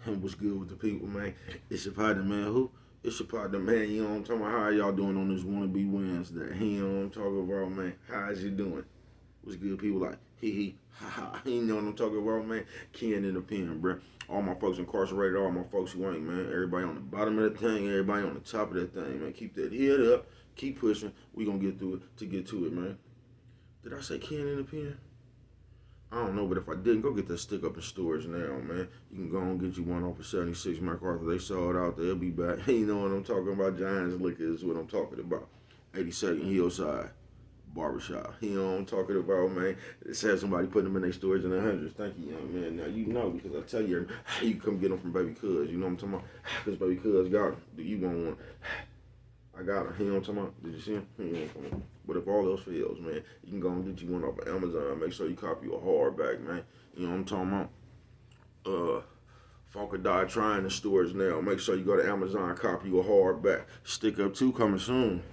What's good with the people, man? It's your partner, man. Who? It's your partner, man. You know what I'm talking about? How y'all doing on this Wannabe Wednesday? You know what I'm talking about, man? How's you doing? What's good, people? Like, hee, ha, ha. You know what I'm talking about, man? Ken in the pen, bro. All my folks incarcerated, all my folks who ain't, man. Everybody on the bottom of that thing, everybody on the top of that thing, man. Keep that head up. Keep pushing. We gonna get through it to get to it, man. Did I say Ken in the pen? I don't know, but if I didn't, go get that stick up in storage now, man. You can go and get you one off of 76 MacArthur. They sold out. They'll be back. You know what I'm talking about? Giants Liquor is what I'm talking about. 82nd Hillside Barbershop. You know what I'm talking about, man. It said somebody putting them in their storage in the hundreds. Thank you, young man. Now, you know, because I tell you, you come get them from Baby Cuz. You know what I'm talking about? Because Baby Cuz got them. Do you want one? I got her. You know what I'm talking about? Did you see him? You know what I'm talking about? But if all else fails, man, you can go and get you one off of Amazon. Make sure you copy a hardback, man. You know what I'm talking about? Funk or Die trying the stores now. Make sure you go to Amazon, copy a hardback. Stick Up 2 coming soon.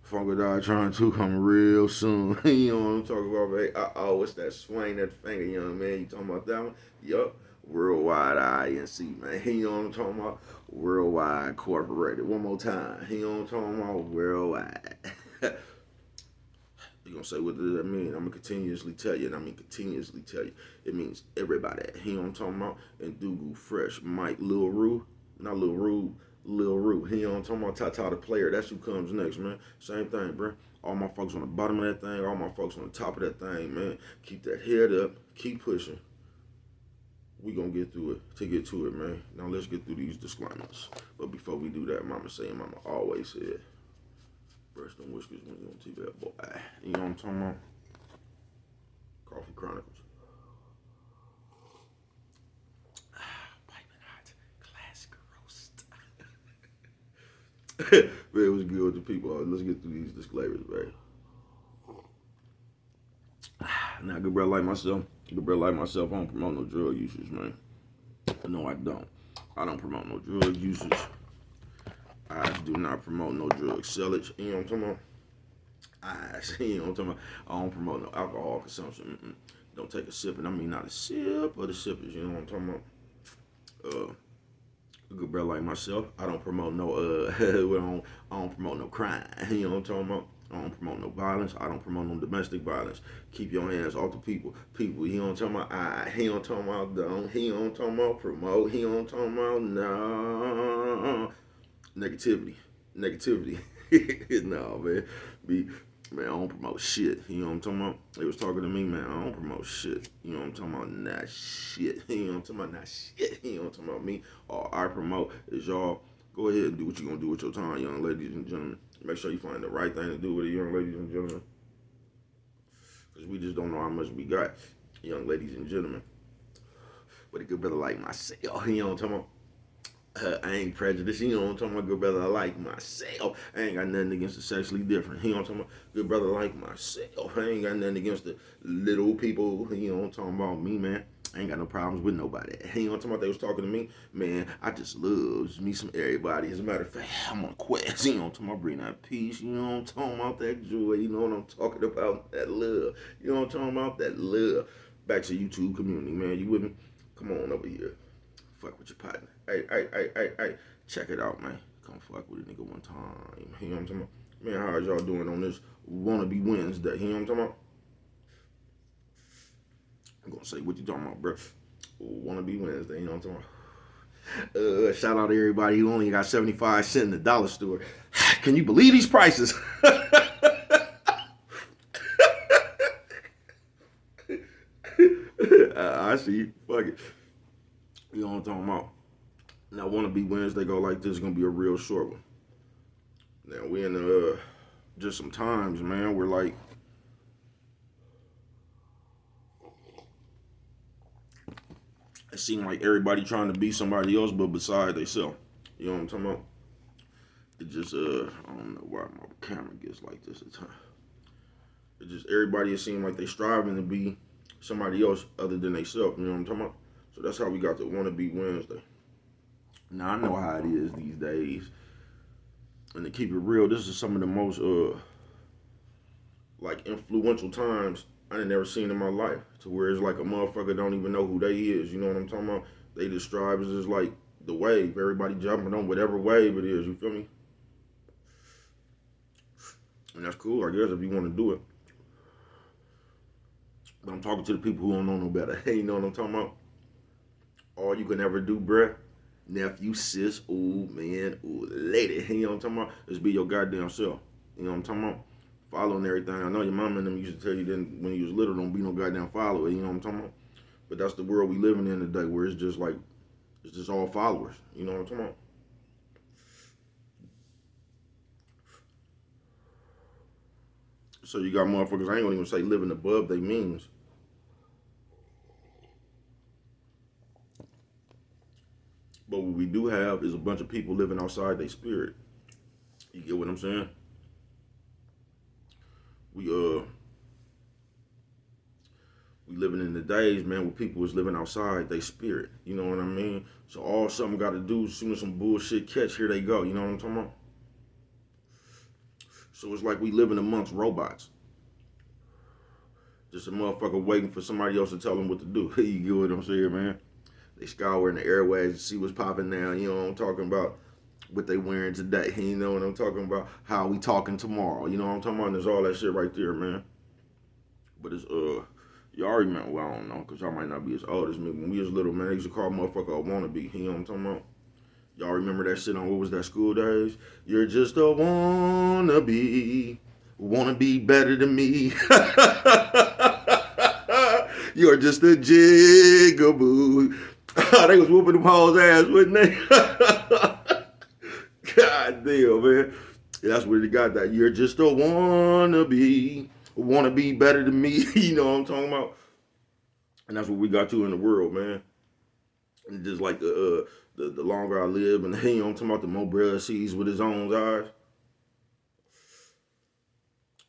Funk or Die trying 2 coming real soon. You know what I'm talking about, man? Oh, what's that? Swing that finger, young man. You talking about that one? Yup. Worldwide INC, man. You know what I'm talking about? Worldwide Incorporated. One more time. You know what I'm talking about? Worldwide. You're gonna say, what does that mean? I'm gonna continuously tell you, and I mean continuously tell you. It means everybody. You know what I'm talking about? And Dugu Fresh, Mike, Lil Rue, not Lil Rue, Lil Rue. You know what I'm talking about? Tata the player. That's who comes next, man. Same thing, bro. All my folks on the bottom of that thing, all my folks on the top of that thing, man. Keep that head up. Keep pushing. We gonna get through it to get to it, man. Now let's get through these disclaimers. But before we do that, mama saying, mama always said, brush them whiskers when you on TV, boy. You know what I'm talking about? Coffee Chronicles. Piping hot, classic roast. Man, it was good with the people. Let's get through these disclaimers, man. Now, good brother like myself, I don't promote no drug usage, man. No, I don't. I don't promote no drug usage. I do not promote no drug sellage. You know what I'm talking about? You know what I'm talking about? I don't promote no alcohol consumption. Don't take a sip, and I mean not a sip, but a sippers. You know what I'm talking about? A good brother like myself, I don't promote no I don't promote no crime. You know what I'm talking about? I don't promote no violence. I don't promote no domestic violence. Keep your hands off the people. People, he don't talking about he don't talking about don't. He don't talking about promote. He don't talking about no negativity. Negativity. No, man. Man, I don't promote shit. You know what I'm talking about? They was talking to me, man. I don't promote shit. You know what I'm talking about? Not shit. You know what I'm talking about? Not shit. You know what I'm talking about? Me. All I promote is y'all go ahead and do what you're gonna do with your time, young ladies and gentlemen. Make sure you find the right thing to do with it, young ladies and gentlemen. Because we just don't know how much we got, young ladies and gentlemen. But a good brother like myself, you know what I'm talking about? I ain't prejudiced, you know what I'm talking about? Good brother like myself. I ain't got nothing against the sexually different, you know what I'm talking about? Good brother like myself. I ain't got nothing against the little people, you know what I'm talking about? Me, man. I ain't got no problems with nobody. You know what I'm talking about? They was talking to me. Man, I just love me some everybody. As a matter of fact, I'm on a quest. You know what I'm talking about? Bring that peace. You know what I'm talking about? That joy. You know what I'm talking about? That love. You know what I'm talking about? That love. Back to YouTube community, man. You with me? Come on over here. Fuck with your partner. Hey. Check it out, man. Come fuck with a nigga one time. You know what I'm talking about? Man, how's y'all doing on this Wannabe Wednesday? You know what I'm talking about? I'm gonna say what you talking about, bro. Wannabe Wednesday, you know what I'm talking about? Shout out to everybody who only got 75 cents in the dollar store. Can you believe these prices? I see. Fuck it. You know what I'm talking about? Now, Wannabe Wednesday go like this. It's gonna be a real short one. Now we in just some times, man. We're like it seems like everybody trying to be somebody else, but beside themselves. You know what I'm talking about? It just I don't know why my camera gets like this at times. It just everybody it seems like they striving to be somebody else other than themselves. You know what I'm talking about? So that's how we got to Wannabe Wednesday. Now I know how it is these days, and to keep it real, this is some of the most like influential times I ain't never seen in my life. To where it's like a motherfucker don't even know who they is. You know what I'm talking about? They describe it as like the wave. Everybody jumping on whatever wave it is. You feel me? And that's cool, I guess, if you want to do it. But I'm talking to the people who don't know no better. Hey, you know what I'm talking about? All you can ever do, bruh, nephew, sis, ooh, man, ooh, lady. You know what I'm talking about? Just be your goddamn self. You know what I'm talking about? Following everything. I know your mama and them used to tell you then when you was little, don't be no goddamn follower. You know what I'm talking about? But that's the world we living in today, where it's just like, it's just all followers. You know what I'm talking about? So you got motherfuckers, I ain't gonna even say living above their means. But what we do have is a bunch of people living outside their spirit. You get what I'm saying? We we living in the days, man, where people is living outside their spirit. You know what I mean? So all something got to do, as soon as some bullshit catch, here they go. You know what I'm talking about? So it's like we living amongst robots. Just a motherfucker waiting for somebody else to tell them what to do. You get what I'm saying, man? They scouring the airways to see what's popping now. You know what I'm talking about? What they wearing today. You know what I'm talking about? How we talking tomorrow. You know what I'm talking about? There's all that shit right there, man. But it's y'all remember, well, I don't know, because y'all might not be as old as me. When we was little, man, they used to call motherfucker a wannabe. You know what I'm talking about? Y'all remember that shit on, what was that, School Days? You're just a wannabe. Wanna be better than me. You're just a jigaboo. They was whooping the Paul's ass, wouldn't they? God damn, man. That's where they got that. You're just a wannabe. Wanna be better than me. You know what I'm talking about? And that's what we got to in the world, man. And just like the longer I live, and you know I'm talking about, the more brother sees with his own eyes.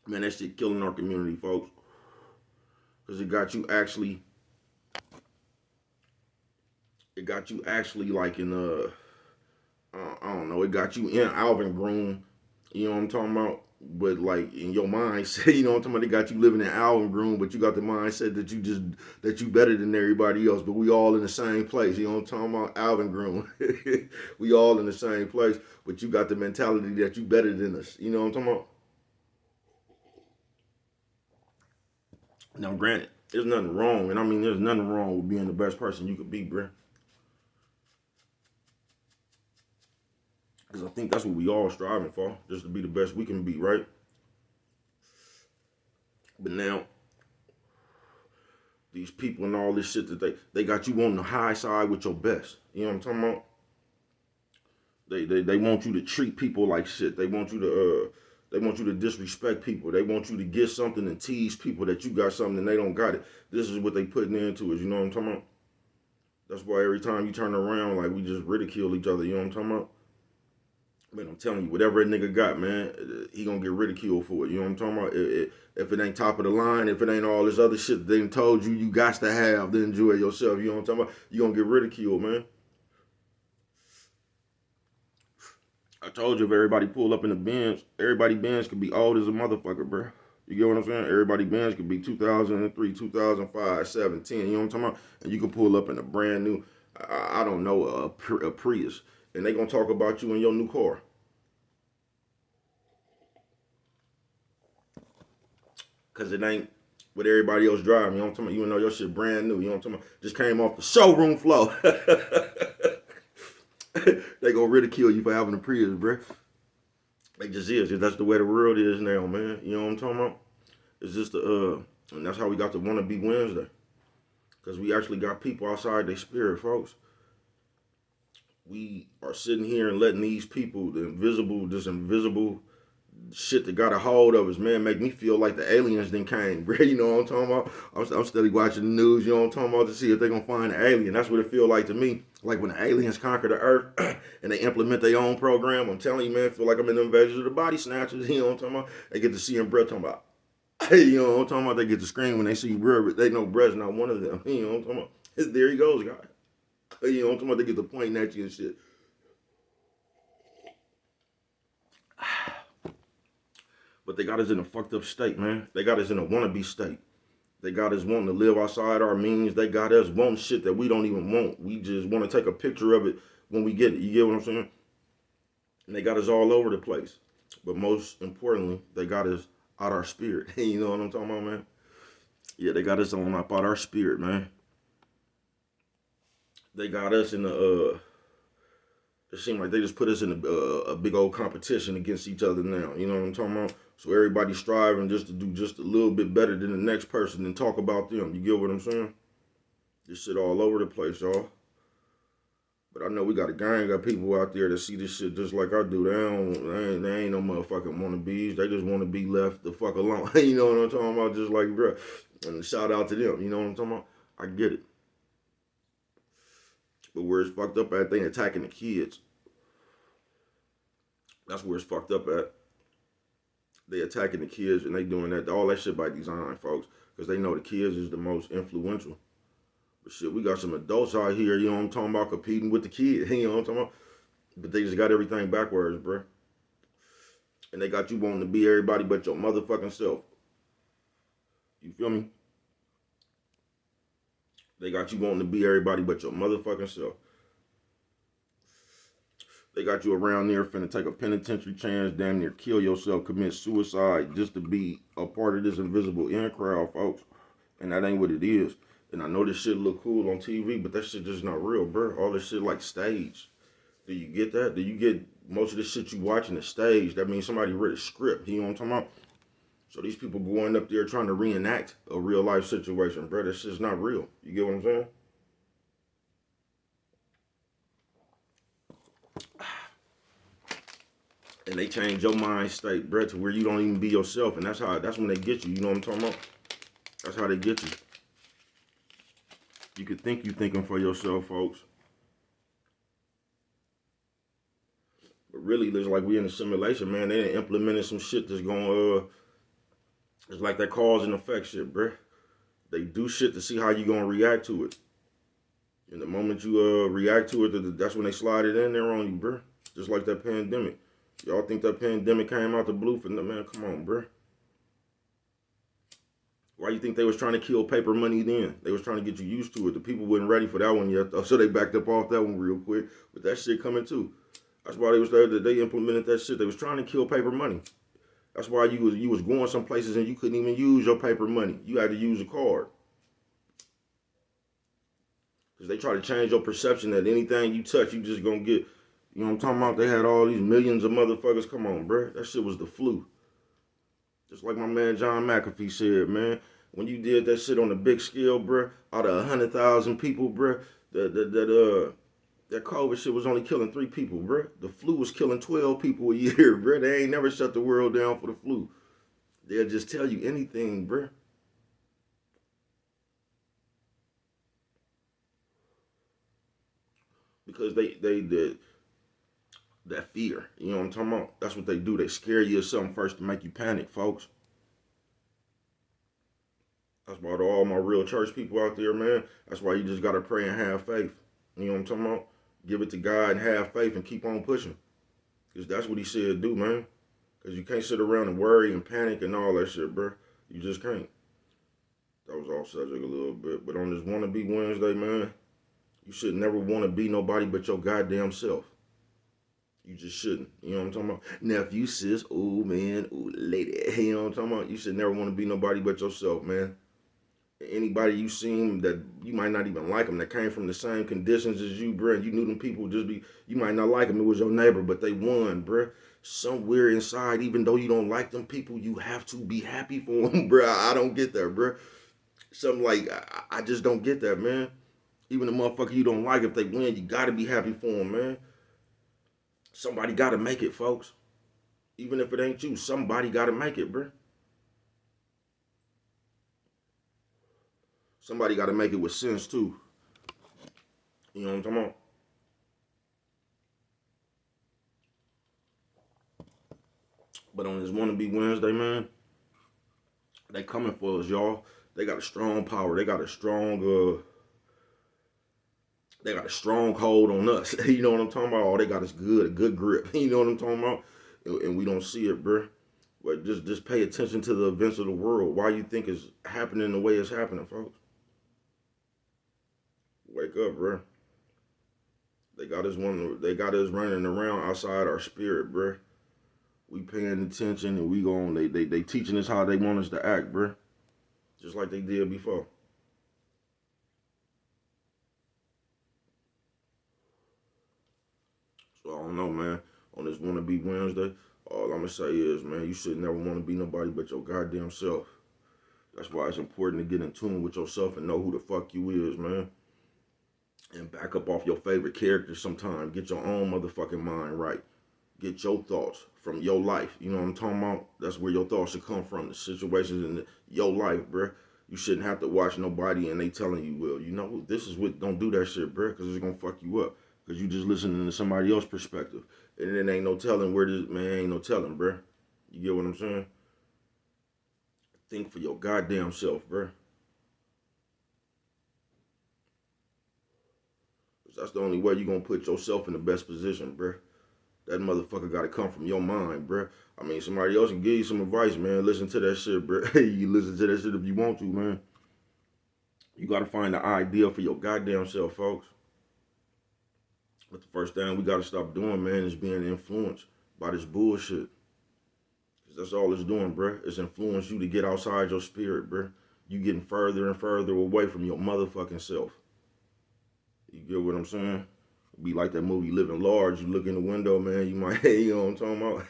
Man, that shit killing our community, folks. Because it got you actually like in I don't know, it got you in Alvin Groom, you know what I'm talking about? But like in your mindset, you know what I'm talking about, they got you living in Alvin Groom, but you got the mindset that you better than everybody else, but we all in the same place, you know what I'm talking about? Alvin Groom. We all in the same place, but you got the mentality that you better than us, you know what I'm talking about? Now granted, there's nothing wrong, and I mean there's nothing wrong with being the best person you could be, bruh. Because I think that's what we all striving for, just to be the best we can be, right? But now, these people and all this shit that they got you on the high side with your best. You know what I'm talking about? They want you to treat people like shit. They want you to disrespect people. They want you to get something and tease people that you got something and they don't got it. This is what they putting into us. You know what I'm talking about? That's why every time you turn around, like, we just ridicule each other. You know what I'm talking about? Man, I'm telling you, whatever a nigga got, man, he gonna get ridiculed for it. You know what I'm talking about? If it ain't top of the line, if it ain't all this other shit that they done told you got to have to enjoy yourself, you know what I'm talking about? You gonna get ridiculed, man. I told you, if everybody pull up in the Benz, everybody Benz could be old as a motherfucker, bro. You get what I'm saying? Everybody Benz could be 2003, 2005, 7, 10. You know what I'm talking about? And you can pull up in a brand new, I don't know, a Prius. And they gonna talk about you in your new car. Cause it ain't what everybody else driving. You know what I'm talking about? Even though your shit brand new. You know what I'm talking about? Just came off the showroom floor. They gonna ridicule you for having a Prius, bro. They just is. That's the way the world is now, man. You know what I'm talking about? It's just and that's how we got to Wannabe Wednesday. Cause we actually got people outside their spirit, folks. We are sitting here and letting these people, this invisible shit that got a hold of us, man, make me feel like the aliens then came, bro. You know what I'm talking about? I'm steady watching the news, you know what I'm talking about, to see if they're gonna find an alien. That's what it feel like to me. Like when the aliens conquer the earth and they implement their own program, I'm telling you, man, I feel like I'm in the Invasion of the Body Snatchers, you know what I'm talking about? They get to see them, bro, talking about, hey, you know what I'm talking about? They get to scream when they see bro, but they know brett's not one of them. You know what I'm talking about? There he goes, guy. You know what I'm talking about? They get to pointing at you and shit. But they got us in a fucked up state, man. They got us in a wannabe state. They got us wanting to live outside our means. They got us wanting shit that we don't even want. We just want to take a picture of it when we get it. You get what I'm saying? And they got us all over the place. But most importantly, they got us out our spirit. You know what I'm talking about, man? Yeah, they got us on up out our spirit, man. They got us in the it seemed like they just put us in a big old competition against each other now. You know what I'm talking about? So everybody's striving just to do just a little bit better than the next person and talk about them. You get what I'm saying? This shit all over the place, y'all. But I know we got a gang of people out there that see this shit just like I do. They ain't no motherfucking wannabes. They just want to be left the fuck alone. You know what I'm talking about? Just like, bruh. And shout out to them. You know what I'm talking about? I get it. But where it's fucked up at, they attacking the kids. That's where it's fucked up at. They attacking the kids and they doing that. All that shit by design, folks. Because they know the kids is the most influential. But shit, we got some adults out here, you know what I'm talking about, competing with the kids. You know what I'm talking about? But they just got everything backwards, bruh. And they got you wanting to be everybody but your motherfucking self. You feel me? They got you wanting to be everybody but your motherfucking self. They got you around there finna take a penitentiary chance, damn near kill yourself, commit suicide just to be a part of this invisible in crowd, folks. And that ain't what it is. And I know this shit look cool on TV, but that shit just not real, bro. All this shit like staged. Do you get that? Do you get most of the shit you watching the stage? That means somebody read a script. You know what I'm talking about? So these people going up there trying to reenact a real life situation, bro. That shit's not real. You get what I'm saying? And they change your mind state, bro, to where you don't even be yourself. And that's when they get you. You know what I'm talking about? That's how they get you. You could think you thinking for yourself, folks. But really, it's like we in a simulation, man. They done implemented some shit that's going it's like that cause and effect shit, bruh. They do shit to see how you gonna react to it. And the moment you react to it, that's when they slide it in there on you, bruh. Just like that pandemic. Y'all think that pandemic came out the blue for them? Man, come on, bruh. Why you think they was trying to kill paper money then? They was trying to get you used to it. The people wasn't ready for that one yet, though, so they backed up off that one real quick. But that shit coming too. That's why they implemented that shit. They was trying to kill paper money. That's why you was going some places and you couldn't even use your paper money. You had to use a card. Because they try to change your perception that anything you touch, you just gonna get. You know what I'm talking about? They had all these millions of motherfuckers. Come on, bruh. That shit was the flu. Just like my man John McAfee said, man. When you did that shit on a big scale, bruh, out of 100,000 people, bruh, that COVID shit was only killing 3 people, bruh. The flu was killing 12 people a year, bruh. They ain't never shut the world down for the flu. They'll just tell you anything, bruh. Because they that fear. You know what I'm talking about? That's what they do. They scare you of something first to make you panic, folks. That's why to all my real church people out there, man. That's why you just gotta pray and have faith. You know what I'm talking about? Give it to God and have faith and keep on pushing. Because that's what he said do, man. Because you can't sit around and worry and panic and all that shit, bro. You just can't. That was off subject a little bit. But on this Wannabe Wednesday, man, you should never want to be nobody but your goddamn self. You just shouldn't. You know what I'm talking about? Nephew, sis, ooh, man, ooh, lady. You know what I'm talking about? You should never want to be nobody but yourself, man. Anybody you seen that you might not even like them that came from the same conditions as you, bruh, you knew them people you might not like them, it was your neighbor, but they won, bruh. Somewhere inside, even though you don't like them people, you have to be happy for them, bruh. I don't get that, bruh. Something like, I just don't get that, man. Even the motherfucker you don't like, if they win, you gotta be happy for them, man. Somebody gotta make it, folks. Even if it ain't you, somebody gotta make it, bruh. Somebody got to make it with sense, too. You know what I'm talking about? But on this Wannabe Wednesday, man, they coming for us, y'all. They got a strong power. They got a strong hold on us. You know what I'm talking about? All they got is a good grip. You know what I'm talking about? And we don't see it, bruh. But just pay attention to the events of the world. Why you think it's happening the way it's happening, folks? Wake up, bro. They got us running around outside our spirit, bro. We paying attention and we going. They teaching us how they want us to act, bro. Just like they did before. So I don't know, man. On this Wannabe Wednesday, all I'm gonna say is, man, you should never want to be nobody but your goddamn self. That's why it's important to get in tune with yourself and know who the fuck you is, man. And back up off your favorite characters sometime. Get your own motherfucking mind right. Get your thoughts from your life. You know what I'm talking about? That's where your thoughts should come from. The situations in your life, bruh. You shouldn't have to watch nobody and they telling you, well, you know, this is what, don't do that shit, bruh, because it's going to fuck you up. Because you just listening to somebody else's perspective. And then ain't no telling where this, man, ain't no telling, bruh. You get what I'm saying? Think for your goddamn self, bruh. That's the only way you're going to put yourself in the best position, bruh. That motherfucker got to come from your mind, bruh. I mean, somebody else can give you some advice, man. Listen to that shit, bruh. You listen to that shit if you want to, man. You got to find the idea for your goddamn self, folks. But the first thing we got to stop doing, man, is being influenced by this bullshit. Because that's all it's doing, bruh. It's influencing you to get outside your spirit, bruh. You getting further and further away from your motherfucking self. You get what I'm saying? Be like that movie Living Large. You look in the window, man, you might, you know what I'm talking about?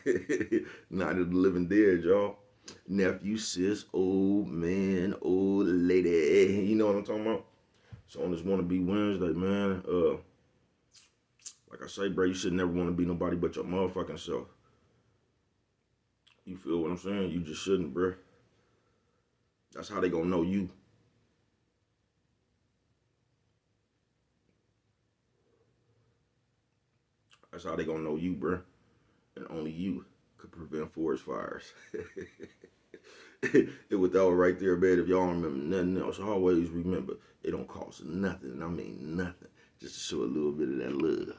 Night of the Living Dead, y'all. Nephew, sis, old man, old lady. You know what I'm talking about? So on this Wannabe Wednesday, man, like I say, bro, you should never want to be nobody but your motherfucking self. You feel what I'm saying? You just shouldn't, bro. That's how they gonna know you. That's how they gonna know you, bro. And only you could prevent forest fires. It was all right there, man. If y'all don't remember nothing else, always remember it don't cost nothing. I mean nothing. Just to show a little bit of that love.